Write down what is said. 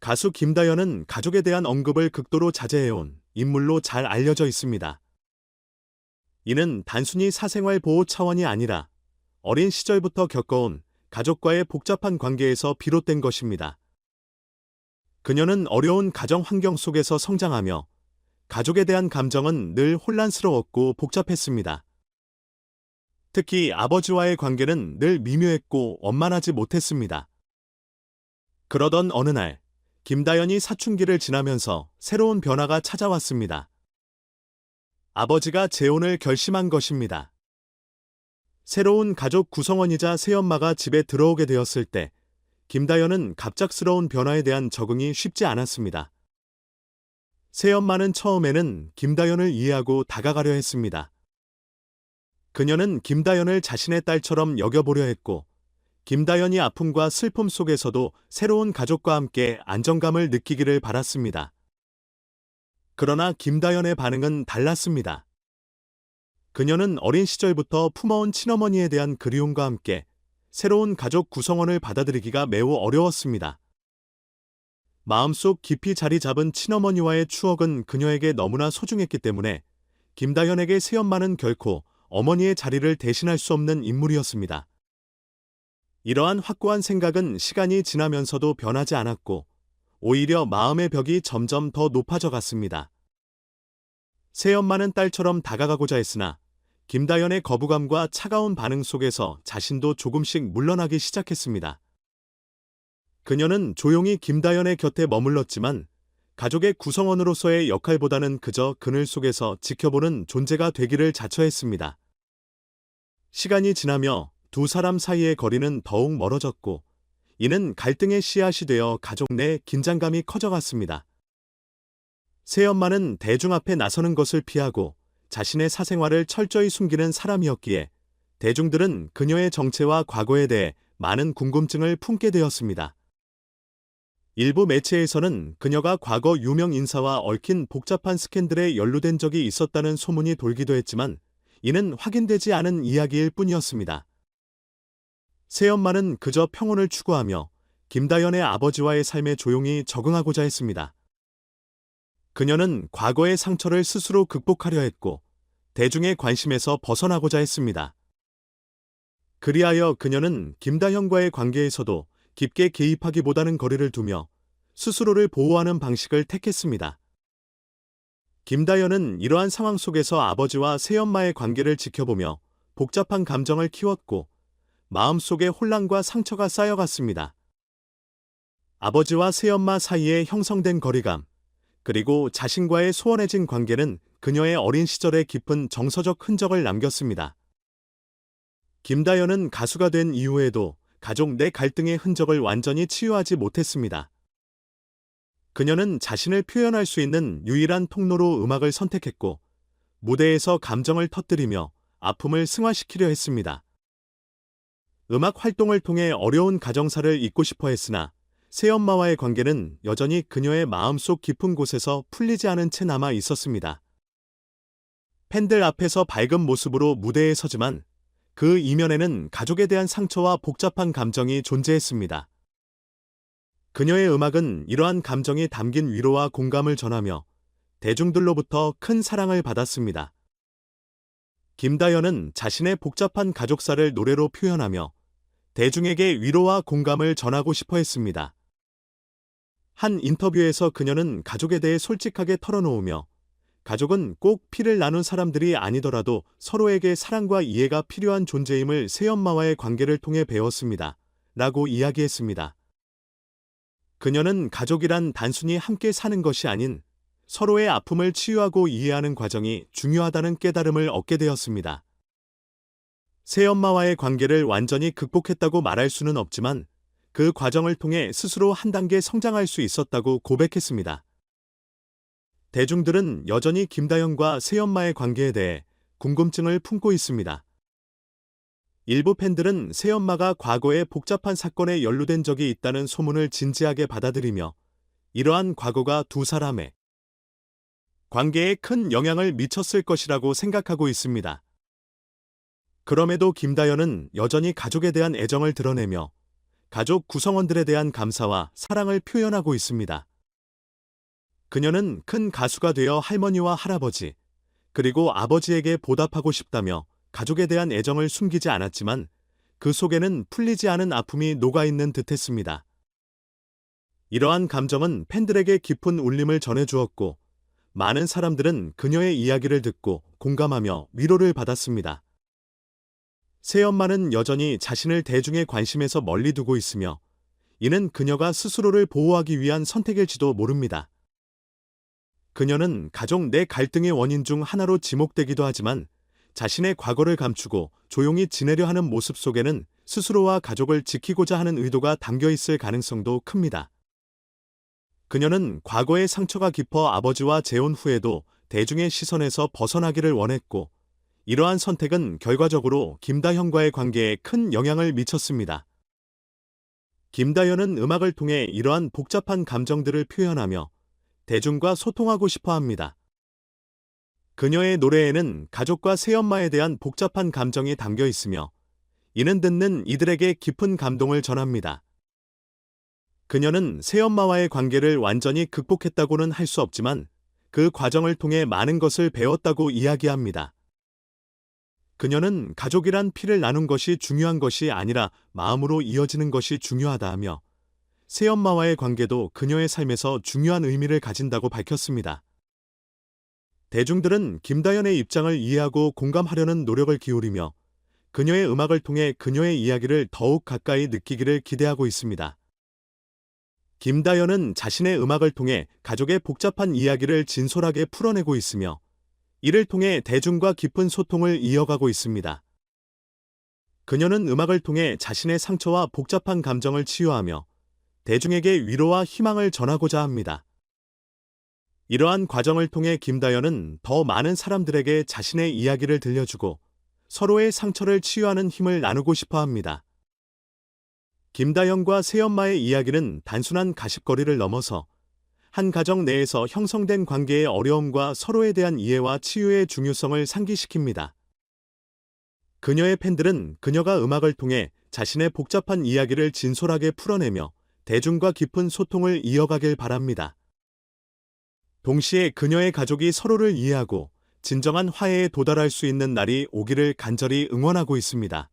가수 김다연은 가족에 대한 언급을 극도로 자제해온 인물로 잘 알려져 있습니다. 이는 단순히 사생활 보호 차원이 아니라 어린 시절부터 겪어온 가족과의 복잡한 관계에서 비롯된 것입니다. 그녀는 어려운 가정 환경 속에서 성장하며 가족에 대한 감정은 늘 혼란스러웠고 복잡했습니다. 특히 아버지와의 관계는 늘 미묘했고 원만하지 못했습니다. 그러던 어느 날, 김다연이 사춘기를 지나면서 새로운 변화가 찾아왔습니다. 아버지가 재혼을 결심한 것입니다. 새로운 가족 구성원이자 새엄마가 집에 들어오게 되었을 때 김다연은 갑작스러운 변화에 대한 적응이 쉽지 않았습니다. 새엄마는 처음에는 김다연을 이해하고 다가가려 했습니다. 그녀는 김다연을 자신의 딸처럼 여겨보려 했고 김다연이 아픔과 슬픔 속에서도 새로운 가족과 함께 안정감을 느끼기를 바랐습니다. 그러나 김다연의 반응은 달랐습니다. 그녀는 어린 시절부터 품어온 친어머니에 대한 그리움과 함께 새로운 가족 구성원을 받아들이기가 매우 어려웠습니다. 마음속 깊이 자리 잡은 친어머니와의 추억은 그녀에게 너무나 소중했기 때문에 김다연에게 새엄마는 결코 어머니의 자리를 대신할 수 없는 인물이었습니다. 이러한 확고한 생각은 시간이 지나면서도 변하지 않았고 오히려 마음의 벽이 점점 더 높아져 갔습니다. 새엄마는 딸처럼 다가가고자 했으나 김다연의 거부감과 차가운 반응 속에서 자신도 조금씩 물러나기 시작했습니다. 그녀는 조용히 김다연의 곁에 머물렀지만 가족의 구성원으로서의 역할보다는 그저 그늘 속에서 지켜보는 존재가 되기를 자처했습니다. 시간이 지나며 두 사람 사이의 거리는 더욱 멀어졌고 이는 갈등의 씨앗이 되어 가족 내 긴장감이 커져갔습니다. 새엄마는 대중 앞에 나서는 것을 피하고 자신의 사생활을 철저히 숨기는 사람이었기에 대중들은 그녀의 정체와 과거에 대해 많은 궁금증을 품게 되었습니다. 일부 매체에서는 그녀가 과거 유명 인사와 얽힌 복잡한 스캔들에 연루된 적이 있었다는 소문이 돌기도 했지만 이는 확인되지 않은 이야기일 뿐이었습니다. 새엄마는 그저 평온을 추구하며 김다연의 아버지와의 삶에 조용히 적응하고자 했습니다. 그녀는 과거의 상처를 스스로 극복하려 했고 대중의 관심에서 벗어나고자 했습니다. 그리하여 그녀는 김다연과의 관계에서도 깊게 개입하기보다는 거리를 두며 스스로를 보호하는 방식을 택했습니다. 김다연은 이러한 상황 속에서 아버지와 새엄마의 관계를 지켜보며 복잡한 감정을 키웠고 마음속에 혼란과 상처가 쌓여갔습니다. 아버지와 새엄마 사이에 형성된 거리감, 그리고 자신과의 소원해진 관계는 그녀의 어린 시절에 깊은 정서적 흔적을 남겼습니다. 김다연은 가수가 된 이후에도 가족 내 갈등의 흔적을 완전히 치유하지 못했습니다. 그녀는 자신을 표현할 수 있는 유일한 통로로 음악을 선택했고 무대에서 감정을 터뜨리며 아픔을 승화시키려 했습니다. 음악 활동을 통해 어려운 가정사를 잊고 싶어 했으나 새엄마와의 관계는 여전히 그녀의 마음속 깊은 곳에서 풀리지 않은 채 남아 있었습니다. 팬들 앞에서 밝은 모습으로 무대에 서지만 그 이면에는 가족에 대한 상처와 복잡한 감정이 존재했습니다. 그녀의 음악은 이러한 감정이 담긴 위로와 공감을 전하며 대중들로부터 큰 사랑을 받았습니다. 김다연은 자신의 복잡한 가족사를 노래로 표현하며 대중에게 위로와 공감을 전하고 싶어 했습니다. 한 인터뷰에서 그녀는 가족에 대해 솔직하게 털어놓으며 가족은 꼭 피를 나눈 사람들이 아니더라도 서로에게 사랑과 이해가 필요한 존재임을 새엄마와의 관계를 통해 배웠습니다. 라고 이야기했습니다. 그녀는 가족이란 단순히 함께 사는 것이 아닌 서로의 아픔을 치유하고 이해하는 과정이 중요하다는 깨달음을 얻게 되었습니다. 새엄마와의 관계를 완전히 극복했다고 말할 수는 없지만 그 과정을 통해 스스로 한 단계 성장할 수 있었다고 고백했습니다. 대중들은 여전히 김다연과 새엄마의 관계에 대해 궁금증을 품고 있습니다. 일부 팬들은 새엄마가 과거에 복잡한 사건에 연루된 적이 있다는 소문을 진지하게 받아들이며 이러한 과거가 두 사람의 관계에 큰 영향을 미쳤을 것이라고 생각하고 있습니다. 그럼에도 김다연은 여전히 가족에 대한 애정을 드러내며 가족 구성원들에 대한 감사와 사랑을 표현하고 있습니다. 그녀는 큰 가수가 되어 할머니와 할아버지, 그리고 아버지에게 보답하고 싶다며 가족에 대한 애정을 숨기지 않았지만 그 속에는 풀리지 않은 아픔이 녹아있는 듯했습니다. 이러한 감정은 팬들에게 깊은 울림을 전해주었고 많은 사람들은 그녀의 이야기를 듣고 공감하며 위로를 받았습니다. 새엄마는 여전히 자신을 대중의 관심에서 멀리 두고 있으며 이는 그녀가 스스로를 보호하기 위한 선택일지도 모릅니다. 그녀는 가족 내 갈등의 원인 중 하나로 지목되기도 하지만 자신의 과거를 감추고 조용히 지내려 하는 모습 속에는 스스로와 가족을 지키고자 하는 의도가 담겨 있을 가능성도 큽니다. 그녀는 과거의 상처가 깊어 아버지와 재혼 후에도 대중의 시선에서 벗어나기를 원했고 이러한 선택은 결과적으로 김다현과의 관계에 큰 영향을 미쳤습니다. 김다현은 음악을 통해 이러한 복잡한 감정들을 표현하며 대중과 소통하고 싶어 합니다. 그녀의 노래에는 가족과 새엄마에 대한 복잡한 감정이 담겨 있으며 이는 듣는 이들에게 깊은 감동을 전합니다. 그녀는 새엄마와의 관계를 완전히 극복했다고는 할 수 없지만 그 과정을 통해 많은 것을 배웠다고 이야기합니다. 그녀는 가족이란 피를 나눈 것이 중요한 것이 아니라 마음으로 이어지는 것이 중요하다 하며 새엄마와의 관계도 그녀의 삶에서 중요한 의미를 가진다고 밝혔습니다. 대중들은 김다현의 입장을 이해하고 공감하려는 노력을 기울이며 그녀의 음악을 통해 그녀의 이야기를 더욱 가까이 느끼기를 기대하고 있습니다. 김다현은 자신의 음악을 통해 가족의 복잡한 이야기를 진솔하게 풀어내고 있으며 이를 통해 대중과 깊은 소통을 이어가고 있습니다. 그녀는 음악을 통해 자신의 상처와 복잡한 감정을 치유하며 대중에게 위로와 희망을 전하고자 합니다. 이러한 과정을 통해 김다현은 더 많은 사람들에게 자신의 이야기를 들려주고 서로의 상처를 치유하는 힘을 나누고 싶어 합니다. 김다현과 새엄마의 이야기는 단순한 가십거리를 넘어서 한 가정 내에서 형성된 관계의 어려움과 서로에 대한 이해와 치유의 중요성을 상기시킵니다. 그녀의 팬들은 그녀가 음악을 통해 자신의 복잡한 이야기를 진솔하게 풀어내며 대중과 깊은 소통을 이어가길 바랍니다. 동시에 그녀의 가족이 서로를 이해하고 진정한 화해에 도달할 수 있는 날이 오기를 간절히 응원하고 있습니다.